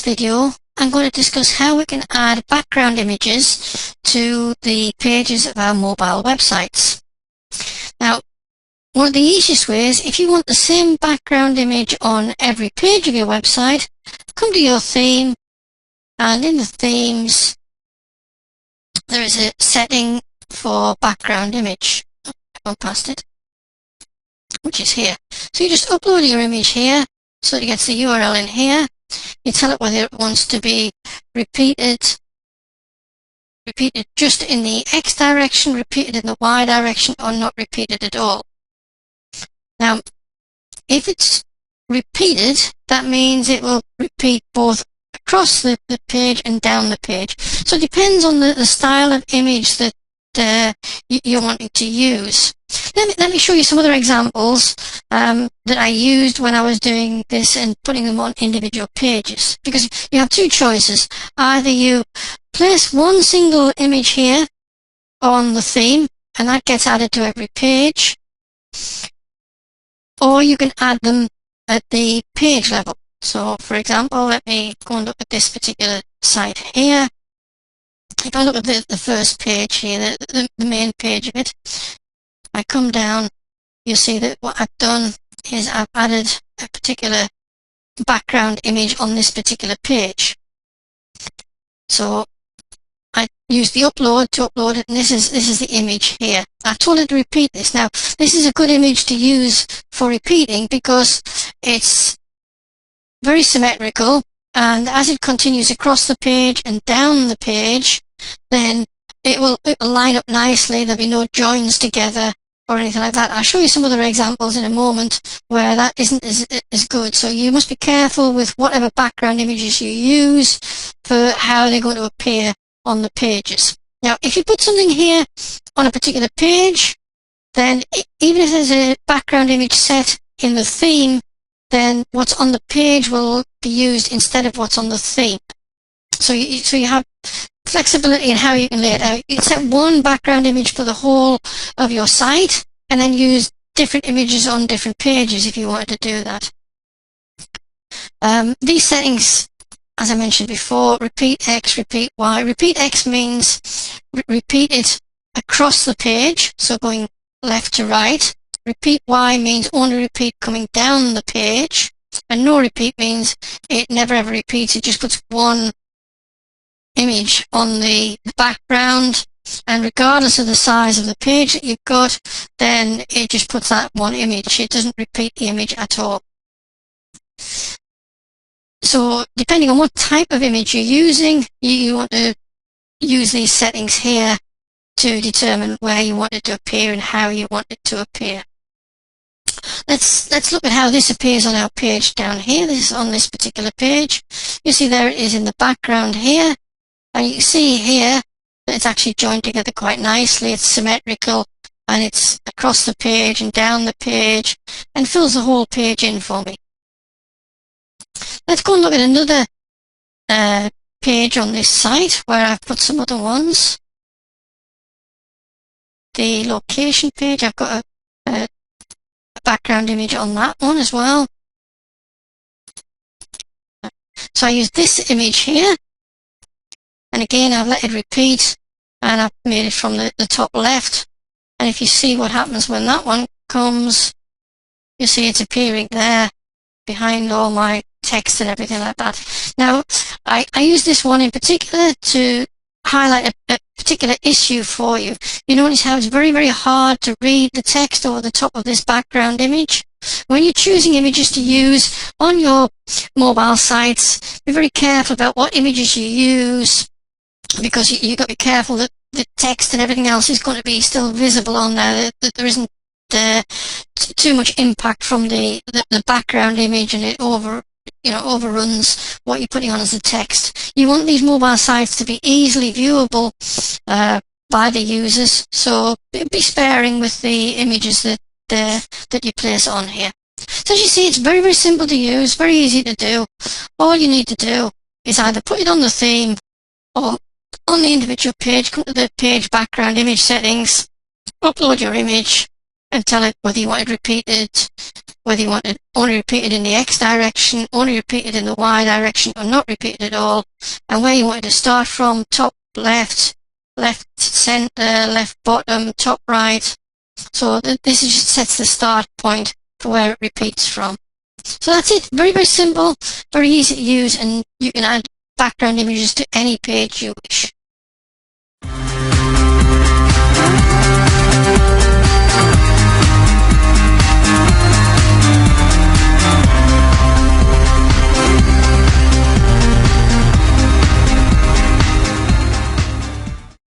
video, I'm going to discuss how we can add background images to the pages of our mobile websites. Now, one of the easiest ways, if you want the same background image on every page of your website, come to your theme, and in the themes, there is a setting for background image. I've gone past it, which is here. So you just upload your image here, so it gets the URL in here. You tell it whether it wants to be repeated just in the X direction, repeated in the Y direction, or not repeated at all. Now, if it's repeated, that means it will repeat both across the page and down the page. So it depends on the style of image that you're wanting to use. Let me show you some other examples that I used when I was doing this and putting them on individual pages. Because you have two choices. Either you place one single image here on the theme, and that gets added to every page, or you can add them at the page level. So, for example, let me go and look at this particular site here. If I look at the first page here, the main page of it, I come down, you'll see that what I've done is I've added a particular background image on this particular page. So I use the upload to upload it, and this is the image here. I told it to repeat this. Now, this is a good image to use for repeating because it's very symmetrical, and as it continues across the page and down the page, then it will line up nicely. There'll be no joins together or anything like that. I'll show you some other examples in a moment where that isn't as good. So you must be careful with whatever background images you use for how they're going to appear on the pages. Now, if you put something here on a particular page, then even if there's a background image set in the theme, then what's on the page will be used instead of what's on the theme. So you have flexibility in how you can lay it out. You can set one background image for the whole of your site and then use different images on different pages if you wanted to do that. These settings, as I mentioned before, repeat X, repeat Y. Repeat X means repeat it across the page, so going left to right. Repeat Y means only repeat coming down the page. And no repeat means it never ever repeats, it just puts one image on the background, and regardless of the size of the page that you've got, then it just puts that one image. It doesn't repeat the image at all. So depending on what type of image you're using, you want to use these settings here to determine where you want it to appear and how you want it to appear. Let's look at how this appears on our page down here. This is on this particular page. You see there it is in the background here. And you can see here that it's actually joined together quite nicely. It's symmetrical, and it's across the page and down the page and fills the whole page in for me. Let's go and look at another page on this site where I've put some other ones. The location page, I've got a background image on that one as well. So I use this image here. And again, I've let it repeat, and I've made it from the top left. And if you see what happens when that one comes, you see it's appearing there behind all my text and everything like that. Now, I use this one in particular to highlight a particular issue for you. You notice how it's very, very hard to read the text over the top of this background image. When you're choosing images to use on your mobile sites, be very careful about what images you use, because you've got to be careful that the text and everything else is going to be still visible on there, that there isn't too much impact from the background image and it overruns what you're putting on as the text. You want these mobile sites to be easily viewable by the users, so be sparing with the images that you place on here. So as you see, it's very, very simple to use, very easy to do. All you need to do is either put it on the theme or on the individual page, come to the page background image settings, upload your image, and tell it whether you want it repeated whether you want it only repeated in the X direction, only repeated in the Y direction, or not repeated at all, and where you want it to start from, top left, left center, left bottom, top right. So this just sets the start point for where it repeats from. So that's it. Very, very simple, very easy to use, and you can add background images to any page you wish.